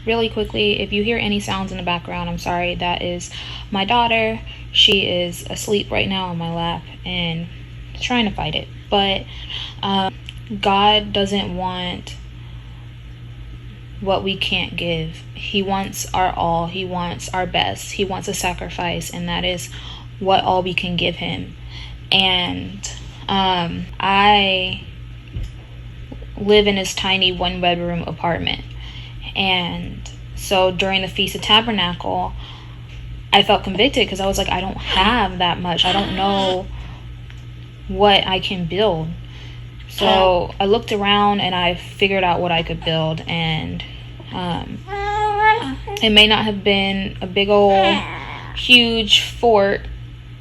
really quickly, if you hear any sounds in the background, I'm sorry. That is my daughter. She is asleep right now on my lap and trying to fight it. But God doesn't want what we can't give. He wants our all. He wants our best. He wants a sacrifice, and that is what all we can give him. And I live in this tiny 1-bedroom apartment, and so during the Feast of Tabernacle, I felt convicted because I was like, I don't have that much. I don't know what I can build. So I looked around and I figured out what I could build, and it may not have been a big old huge fort,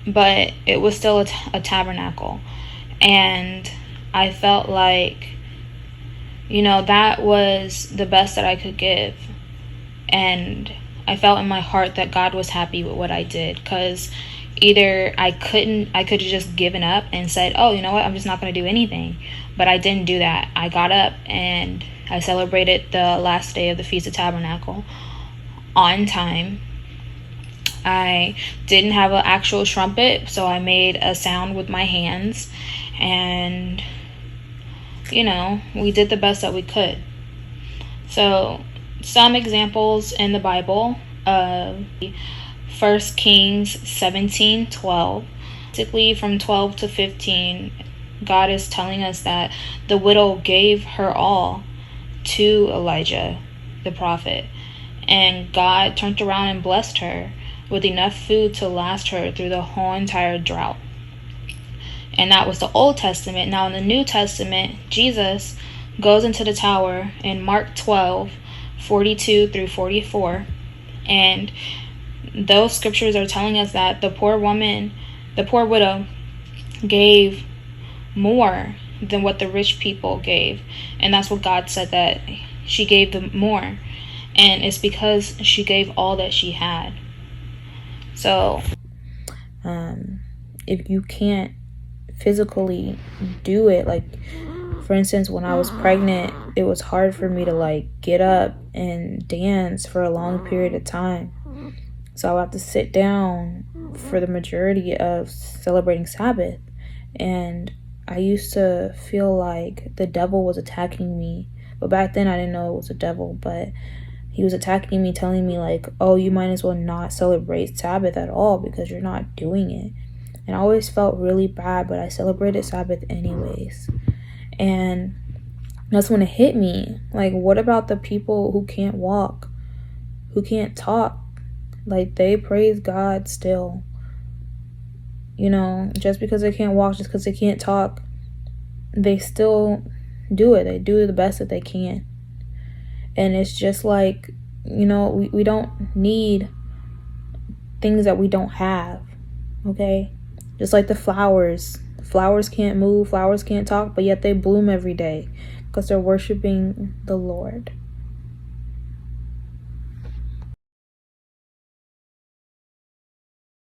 but it was still a tabernacle. And I felt like, that was the best that I could give. And I felt in my heart that God was happy with what I did, because either I could have just given up and said, oh, you know what, I'm just not going to do anything. But I didn't do that. I got up and I celebrated the last day of the Feast of Tabernacle on time. I didn't have an actual trumpet, so I made a sound with my hands, and we did the best that we could. So some examples in the Bible of 1 Kings 17:12, basically from 12 to 15, God is telling us that the widow gave her all to Elijah the prophet, and God turned around and blessed her with enough food to last her through the whole entire drought. And that was the Old Testament. Now in the New Testament, Jesus goes into the tower in Mark 12:42 through 44, and those scriptures are telling us that the poor widow gave more than what the rich people gave. And that's what God said, that she gave them more, and it's because she gave all that she had. So if you can't physically do it, like for instance, when I was pregnant, it was hard for me to get up and dance for a long period of time. So I would have to sit down for the majority of celebrating Sabbath. And I used to feel like the devil was attacking me. But back then I didn't know it was a devil, but he was attacking me, telling me oh, you might as well not celebrate Sabbath at all because you're not doing it. And I always felt really bad, but I celebrated Sabbath anyways. And that's when it hit me. What about the people who can't walk, who can't talk? They praise God still. Just because they can't walk, just because they can't talk, they still do it. They do the best that they can. And it's just we don't need things that we don't have, okay? Just like the flowers. Flowers can't move, flowers can't talk, but yet they bloom every day because they're worshiping the Lord.